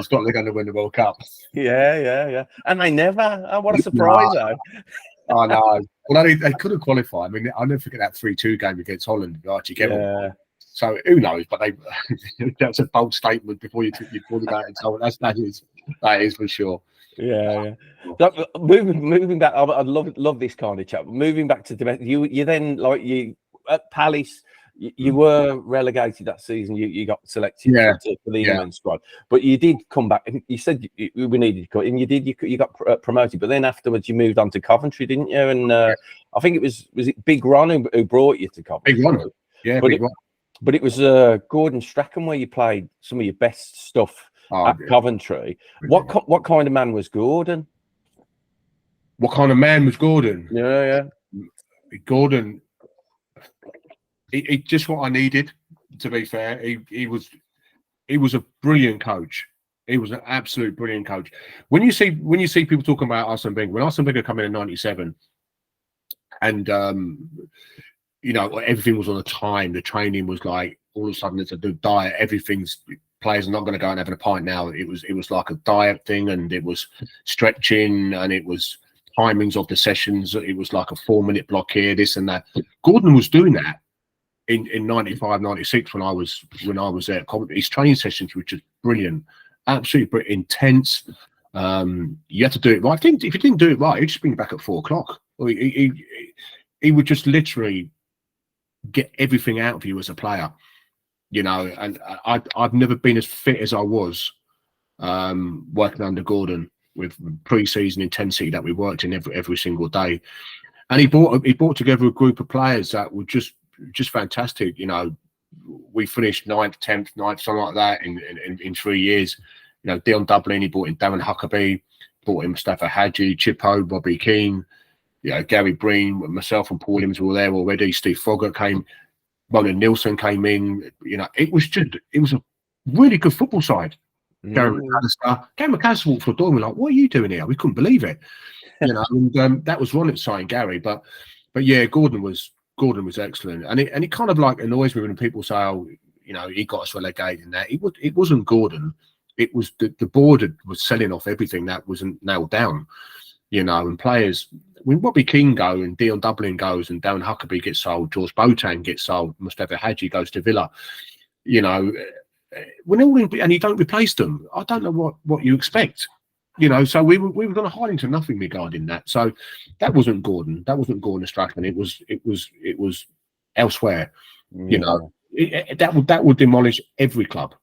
Scotland are going to win the World Cup. Yeah. And they never. Oh, what a surprise, though. I know. Well, they could have qualified. I mean, I'll never forget that 3-2 game against Holland. Archie Kevin. So who knows? But that's a bold statement before you go and so that is for sure. Yeah. So, moving back, I love this kind of chat. Moving back to domestic, you then like you at Palace. You were relegated that season. You got selected for the England squad, but you did come back. You said we needed to come, and you did. You got promoted, but then afterwards you moved on to Coventry, didn't you? And I think was it Big Ron who brought you to Coventry? Big Ron, yeah, Big Ron. But it was Gordon Strachan where you played some of your best stuff at Coventry. What kind of man was Gordon? What kind of man was Gordon? Yeah. Gordon. He just what I needed. To be fair, he was a brilliant coach. He was an absolute brilliant coach. When you see people talking about Arsene Wenger, when Arsene Wenger came in '97, and everything was on the time. The training was like all of a sudden it's a new diet. Players are not going to go and have a pint now. It was like a diet thing, and it was stretching, and it was timings of the sessions. It was like a 4-minute block here, this and that. Gordon was doing that. In 95, 96, when I was there at Coventry, his training sessions were just brilliant, absolutely intense. You had to do it right. I think if you didn't do it right, he'd just bring you back at 4 o'clock. He would just literally get everything out of you as a player, And I've never been as fit as I was working under Gordon with pre-season intensity that we worked in every single day. And he brought together a group of players that were just fantastic. We finished 9th, 10th, 9th, something like that in 3 years. Dion Dublin, he brought in Darren Huckabee, brought in Mustafa Hadji, Chippo, Bobby Keane, Gary Breen, myself and Paul Williams were there already. Steve Froggatt came, Roland Nilsson came in. It was a really good football side. Gary McAllister walked through the door and we're like, what are you doing here? We couldn't believe it. And that was Ronald signing Gary. But yeah, Gordon was excellent. And it kind of like annoys me when people say, oh, he got us relegated and that. It wasn't Gordon. It was the board was selling off everything that wasn't nailed down, and players, when Bobby Keane go and Dion Dublin goes and Darren Huckabee gets sold, George Boateng gets sold, Mustafa Hadji goes to Villa, when all in, and you don't replace them, I don't know what you expect. So we were going to hide into nothing regarding that. So that wasn't Gordon. That wasn't Gordon Strachan. It was elsewhere. That would demolish every club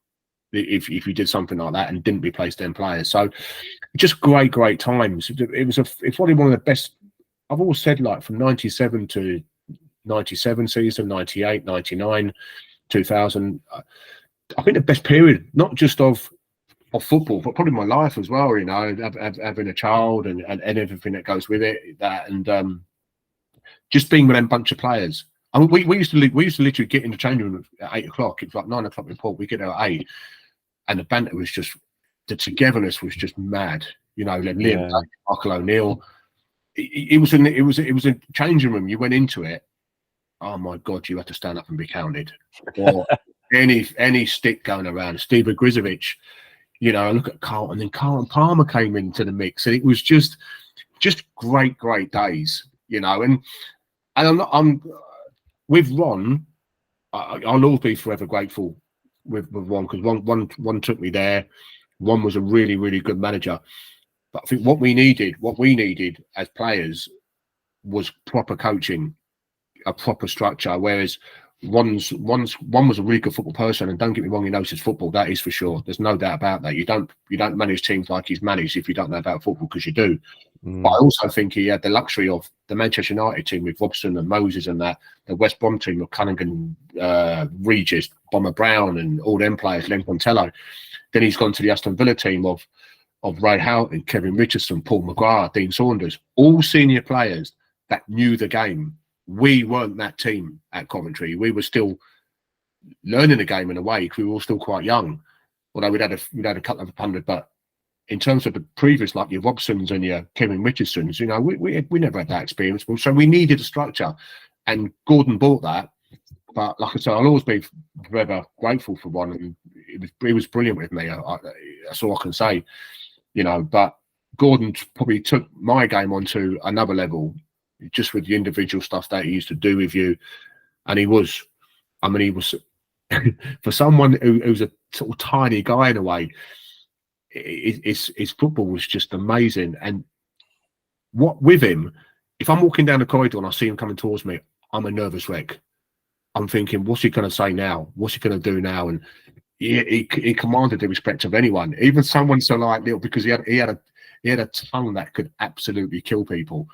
if you did something like that and didn't replace them players. So just great times. It's probably one of the best. I've always said, like, from 97 to 97 season, 98, 99, 2000. I think the best period, not just of football, but probably my life as well. Having a child and everything that goes with it. Just being with them bunch of players. I mean, we used to literally get in the changing room at 8 o'clock. It's like 9 o'clock report. We get there at 8, and the banter was just, the togetherness was just mad. Liam, Michael O'Neill. It was a changing room. You went into it. Oh my God, you had to stand up and be counted. Or any stick going around. Steve Grizovic. Look at Carlton, and then Carlton Palmer came into the mix, and it was just great days, and I'm with Ron. I'll always be forever grateful with Ron, because one took me there. Ron was a really good manager, but I think what we needed as players was proper coaching, a proper structure. Whereas one was a really good football person, and don't get me wrong, he knows his football. That is for sure. There's no doubt about that. You don't manage teams like he's managed if you don't know about football, because you do. But I also think he had the luxury of the Manchester United team with Robson and Moses, and that the West Brom team with Cunningham, Regis, Bomber Brown, and all them players, Len Pontello. Then he's gone to the Aston Villa team of Ray Houghton, Kevin Richardson, Paul McGrath, Dean Saunders, all senior players that knew the game. We weren't that team at Coventry. We were still learning the game in a way, because we were all still quite young. Although we'd had a couple of 100, but in terms of the previous, like your Robsons and your Kevin Richardsons, we never had that experience. So we needed a structure, and Gordon brought that. But like I said, I'll always be forever grateful for Ron, and he was brilliant with me. That's all I can say, But Gordon probably took my game onto another level, just with the individual stuff that he used to do with you. And he was for someone who's a sort of tiny guy in a way, his football was just amazing. And what with him, if I'm walking down the corridor and I see him coming towards me, I'm a nervous wreck. I'm thinking, what's he going to say now? What's he going to do now? And he commanded the respect of anyone, even someone so like little, because he had a tongue that could absolutely kill people.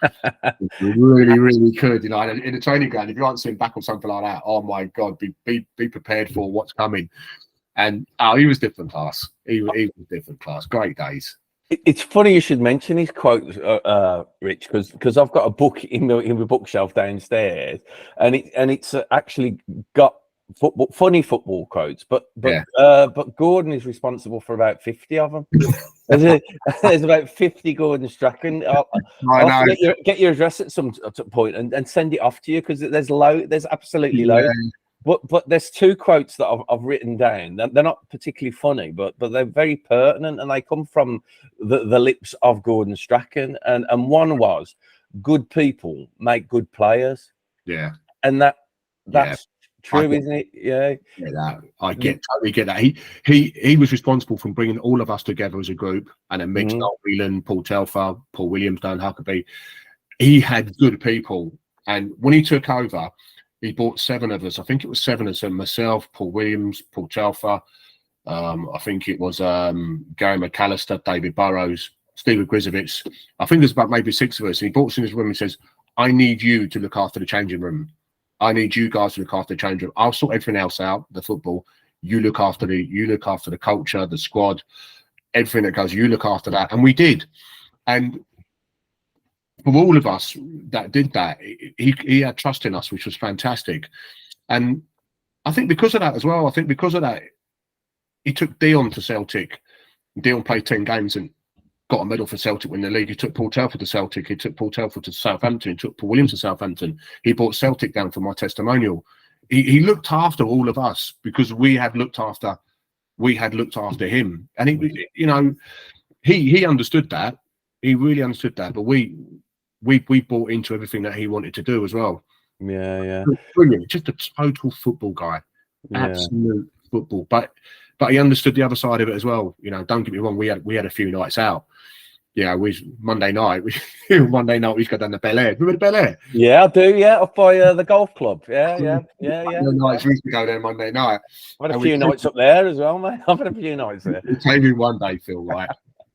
really could. You know, in a training ground, if you aren't sitting back on something like that, oh my God, be prepared for what's coming. And he was different class. He was different class. Great days. It's funny you should mention his quotes, Rich, because I've got a book in the bookshelf downstairs, and it's actually got funny football quotes, but Gordon is responsible for about 50 of them. There's about 50 Gordon Strachan. I'll get your address at some point and send it off to you, because there's absolutely loads. But there's two quotes that I've written down. They're not particularly funny, but they're very pertinent, and they come from the lips of Gordon Strachan. And one was, "Good people make good players." Yeah, and that's true, isn't it? Yeah, I totally get that. He was responsible for bringing all of us together as a group, and then Mitch, Whelan, Paul Telfer, Paul Williams, Dan Huckabee. He had good people, and when he took over, he bought 7 of us. I think it was 7 of us: myself, Paul Williams, Paul Telfer. I think it was Gary McAllister, David Burrows, Stephen Grizovich. I think there's about maybe 6 of us. And he brought us in his room and says, "I need you to look after the changing room. I need you guys to look after the changing room. I'll sort everything else out, the football. You look after the culture, the squad, everything that goes. You look after that." And we did. And for all of us that did that, he had trust in us, which was fantastic. And I think because of that as well, he took Dion to Celtic. Dion played 10 games and got a medal for Celtic in the league. He took Paul Telford to Celtic. He took Paul Telford to Southampton. He took Paul Williams to Southampton. He brought Celtic down for my testimonial. He looked after all of us because we had looked after him. And he understood that. He really understood that. But we bought into everything that he wanted to do as well. Yeah. Brilliant. Just a total football guy. Absolute football. But he understood the other side of it as well. You know, don't get me wrong, we had a few nights out. Yeah, Monday night we used to go down to Bel Air. Remember the Bel Air? Yeah, I do, up by the golf club. Yeah. Nights we used to go there Monday night. I've had a few nights up there as well, mate. I've had a few nights there. We came in one day, Phil, right?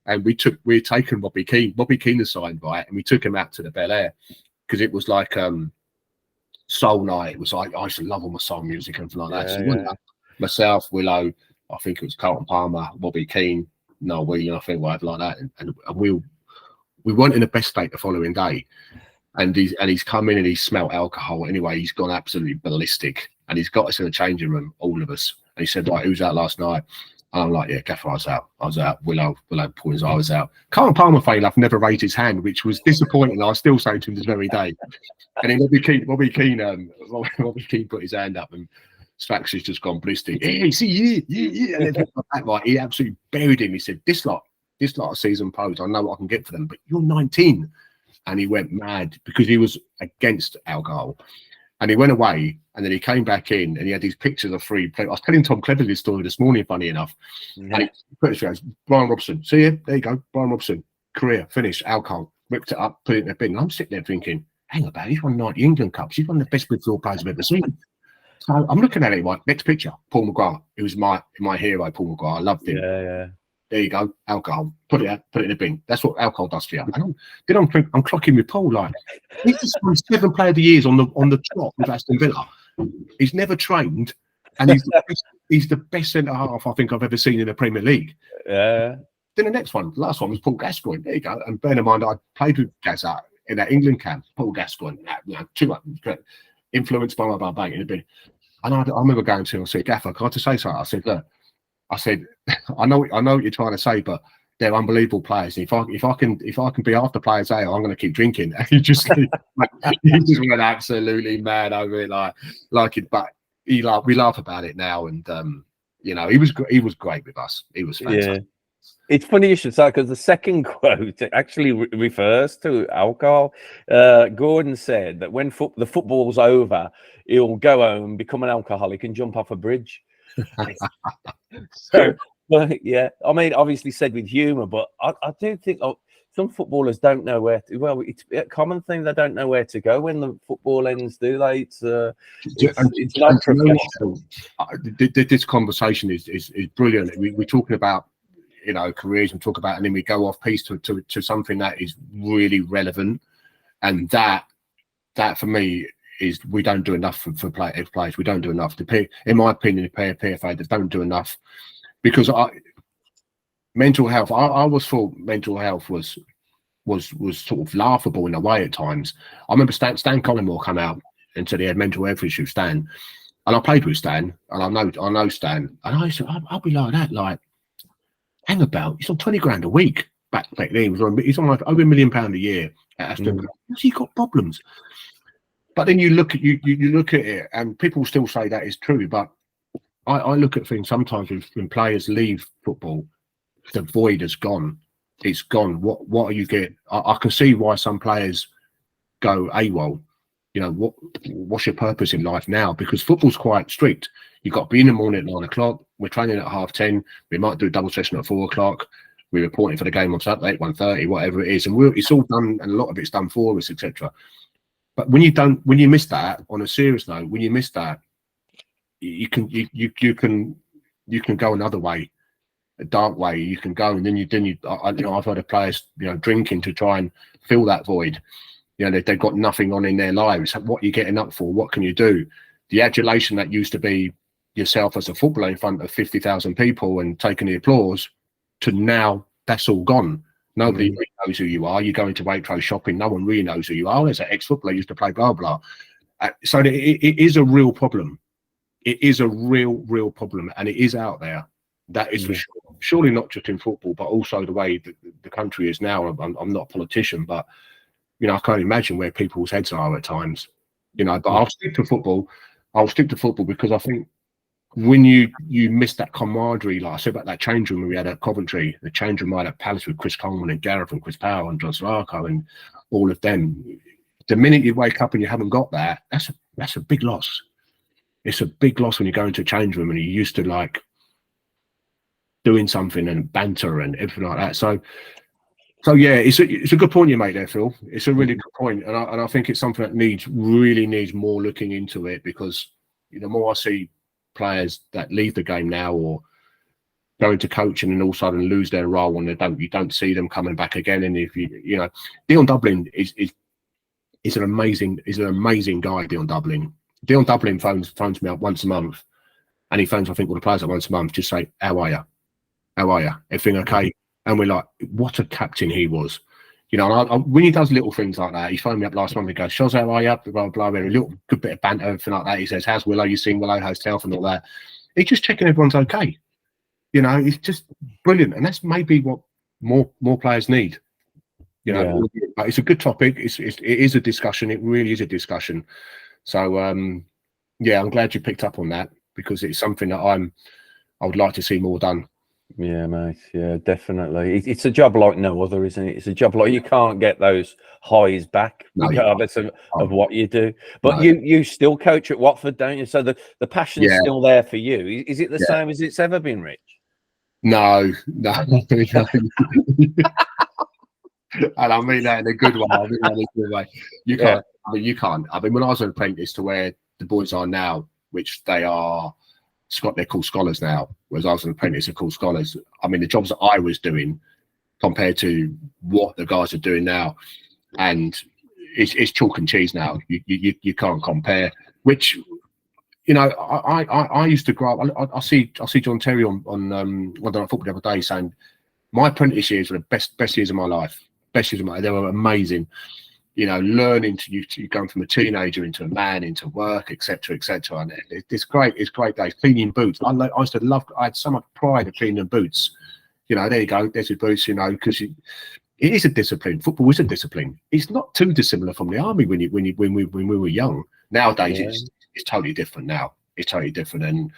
And we had taken Bobby Keane. Bobby Keane assigned, right? And we took him out to the Bel Air because it was like soul night. It was like, I used to love all my soul music and everything like that. So myself, Willow, I think it was Carlton Palmer, Bobby Keane, Noel Whelan, I think, whatever like that. And we weren't in the best state the following day. And he's come in and he's smelt alcohol. Anyway, he's gone absolutely ballistic. And he's got us in the changing room, all of us. And he said, like, who's out last night? And I'm like, yeah, Gaffer, I was out. Willow Poins, I was out. Carlton Palmer, funny enough, never raised his hand, which was disappointing. I still say to him this very day. And then Bobby Keane put his hand up and Strax has just gone ballistic. Hey, see, yeah. And then like, he absolutely buried him. He said, this lot of season pros, I know what I can get for them, but you're 19. And he went mad because he was against alcohol. And he went away, and then he came back in, and he had these pictures of 3 players. I was telling Tom Cleverly this story this morning, funny enough. And he put his hands, Brian Robson. See here? There you go. Brian Robson. Career, finished, alcohol. Ripped it up, put it in the bin. And I'm sitting there thinking, hang about, he's won 90 England Cups. He's one of the best midfield players I've ever seen. So I'm looking at it, like, next picture, Paul McGrath. He was my hero, Paul McGrath. I loved him. Yeah. There you go, alcohol. Put it in the bin. That's what alcohol does for you. I'm clocking with Paul, like, he's just won 7 Player of the Years on the trot with Aston Villa. He's never trained, and he's the best centre half I think I've ever seen in the Premier League. Yeah. Then the last one was Paul Gascoigne. There you go. And bear in mind, I played with Gaz in that England camp. Paul Gascoigne, too much influenced by my barbarian in the bin. And I remember going to him and said, Gaffer, can I just say something? I said, look, I know what you're trying to say, but they're unbelievable players. If I can be after players ale, I'm going to keep drinking. And he just went absolutely mad over it, like it. But we laugh about it now, and he was great with us. He was fantastic. Yeah. It's funny you should say, because the second quote actually refers to alcohol. Gordon said that when the football's over, he'll go home, become an alcoholic, and jump off a bridge. So, but yeah, I mean, obviously said with humour, but I do think some footballers don't know where to. Well, it's a common thing, they don't know where to go when the football ends, do they? It's not professional. This conversation is brilliant. We're talking about, you know, careers, and talk about, and then we go off piece to something that is really relevant, and that for me is we don't do enough for players. We don't do enough. In my opinion, the PFA, they don't do enough, because mental health. I always thought mental health was sort of laughable in a way at times. I remember Stan Collymore come out and said he had mental health issues. Stan, and I played with Stan, and I know Stan, and I said I'll be like that, like, hang about, he's on 20 grand a week back then. He's on like over £1 million a year at Aston Villa. He's got problems. But then you look at it, and people still say that is true. But I look at things sometimes when players leave football, the void has gone. It's gone. What are you getting? I can see why some players go AWOL. You know, what's your purpose in life now? Because football's quite strict. You've got to be in the morning at 9 o'clock. We're training at 10:30. We might do a double session at 4 o'clock. We're reporting for the game on Saturday at 1:30, whatever it is. And it's all done, and a lot of it's done for us, etc. But when you miss that, on a serious note, when you miss that, you can go another way, a dark way. You can go, and then I've heard of players, you know, drinking to try and fill that void. You know, they've got nothing on in their lives. What are you getting up for? What can you do? The adulation that used to be yourself as a footballer in front of 50,000 people and taking the applause, to now that's all gone. Nobody really knows who you are. You go into Waitrose shopping, no one really knows who you are. There's an ex-footballer used to play blah blah. So it is a real problem. It is a real problem, and it is out there. That is for sure. Surely not just in football, but also the way the country is now. I'm not a politician, but you know, I can't imagine where people's heads are at times. You know, but I'll stick to football. I'll stick to football because I think when you miss that camaraderie, like I said about that change room we had at Coventry, the change room we had at Palace with Chris Coleman and Gareth and Chris Powell and John Sarko and all of them. The minute you wake up and you haven't got that, that's a big loss. It's a big loss when you go into a change room and you're used to like doing something and banter and everything like that. So yeah, it's a good point you make there, Phil. It's a really good point, and I think it's something that really needs more looking into it, because you know, the more I see players that leave the game now or go into coaching and all of a sudden lose their role, and you don't see them coming back again. And if you know, Dion Dublin is an amazing guy. Dion Dublin phones me up once a month, and he phones, I think, all the players up once a month, just say, how are you, everything okay? And we're like, what a captain he was. You know, and when he does little things like that, he phoned me up last month and goes, Shoz, how are you? Blah, blah, blah. A little good bit of banter, everything like that. He says, how's Willow? You seen Willow, how's health and all that. He's just checking everyone's okay. You know, it's just brilliant. And that's maybe what more players need. You know, but it's a good topic. It is a discussion. It really is a discussion. So, yeah, I'm glad you picked up on that, because it's something that I would like to see more done. Yeah, mate. Yeah, definitely. It's a job like no other, isn't it? It's a job like you can't get those highs back regardless of what you do. But you still coach at Watford, don't you? So the passion's still there for you. Is it the same as it's ever been, Rich? No. And I mean that in a good way. You can't. I mean, you can't. I mean, when I was an apprentice to where the boys are now, which they're called scholars now, whereas I was an apprentice, they're called scholars. I mean, the jobs that I was doing compared to what the guys are doing now, and it's chalk and cheese now. You can't compare. Which, you know, I used to grow up. I see John Terry on Monday Night Football the other day saying my apprentice years were the best years of my life. They were amazing. You know, learning you going from a teenager into a man, into work, etc., etc. And it's great days. Cleaning boots. I used to love. I had so much pride of cleaning boots. You know, there you go. There's your boots. You know, because it is a discipline. Football is a discipline. It's not too dissimilar from the army when we were young. Nowadays, it's totally different. Now it's totally different. And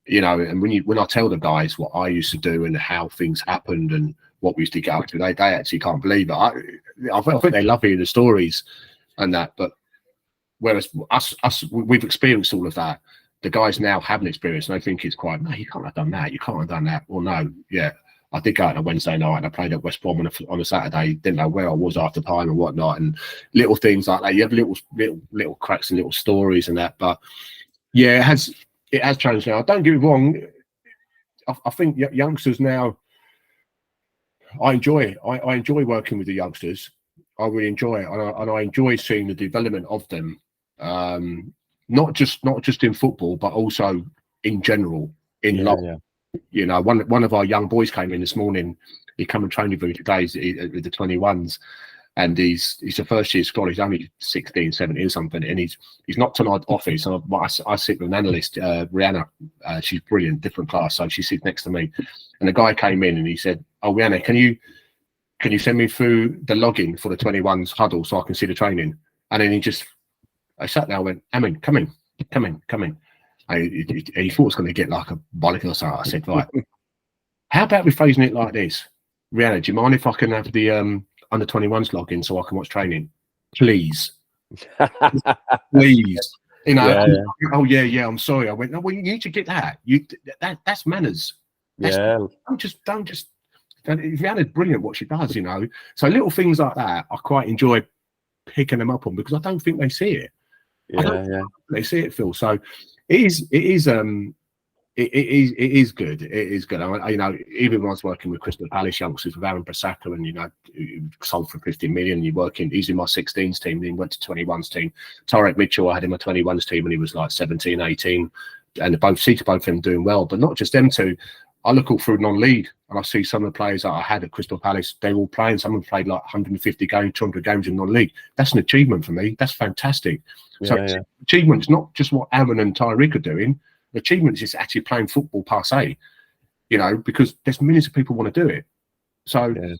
you know, and when I tell the guys what I used to do and how things happened and what we used to get up to, they actually can't believe it. I think they love hearing the stories and that. But whereas us, we've experienced all of that. the guys now have an experience and I think it's quite, no, you can't have done that. You can't have done that. Well, no, yeah. I did go on a Wednesday night and I played at West Brom on a Saturday. Didn't know where I was after time and whatnot, and little things like that. You have little cracks and little stories and that. But yeah, it has changed now. Don't get me wrong. I think youngsters now, I enjoy working with the youngsters. I really enjoy it, and I enjoy seeing the development of them. Not just in football, but also in general in life. Yeah. You know, one of our young boys came in this morning. He come and trained with me today with the 21s, and he's a first year scholar. He's only 16, 17 or something, and he's knocked on our office. And I sit with an analyst, Rihanna. She's brilliant, different class, so she sits next to me. And the guy came in and he said, "Oh, Rihanna, can you send me through the login for the 21s huddle so I can see the training?" And then I sat there and went, "Amin, come in." He thought it was going to get like a bollock or something. I said, "Right, how about we phrasing it like this? Rihanna, do you mind if I can have the under 21s login so I can watch training? Please." Please. You know, yeah. Oh yeah, I'm sorry. I went, "No, well, you need to get that. That's manners." Don't just Rihanna's brilliant what she does, you know. So little things like that I quite enjoy picking them up on because I don't think they see it. They see it, Phil. So it is good. It is good. You know, even when I was working with Crystal Palace youngsters with Aaron Brasaka, and you know, sold for 50 million. He's in my 16s team. Then went to 21s team. Tarek Mitchell, I had him a 21s team when he was like 17, 18, and both of them doing well. But not just them two. I look all through non-league and I see some of the players that I had at Crystal Palace. They're all playing. Some of them played like 150 games, 200 games in non-league. That's an achievement for me. That's fantastic. Achievements, not just what Aaron and Tyreek are doing. Achievements is actually playing football per se, you know, because there's millions of people want to do it. So a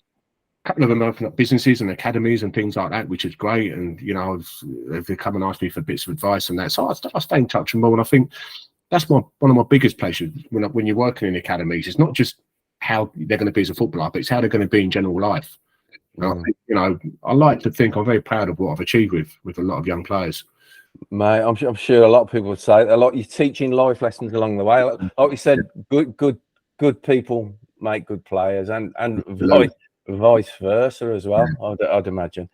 couple of them open up businesses and academies and things like that, which is great. And, you know, they've come and asked me for bits of advice and that. So I stay in touch with them all. And I think that's one of my biggest pleasures when you're working in academies. It's not just how they're going to be as a footballer, but it's how they're going to be in general life. And I think, you know, I like to think I'm very proud of what I've achieved with a lot of young players. Mate, I'm sure a lot of people would say a lot. You're teaching life lessons along the way. Like you said, good people make good players, and vice versa as well. I'd imagine.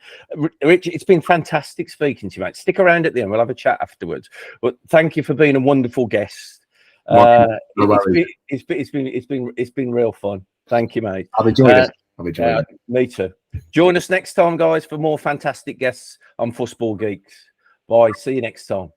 Rich, it's been fantastic speaking to you, mate. Stick around at the end. We'll have a chat afterwards. But thank you for being a wonderful guest. It's been real fun. Thank you, mate. I've enjoyed it. Me too. Join us next time, guys, for more fantastic guests on Football Geeks. Bye. See you next time.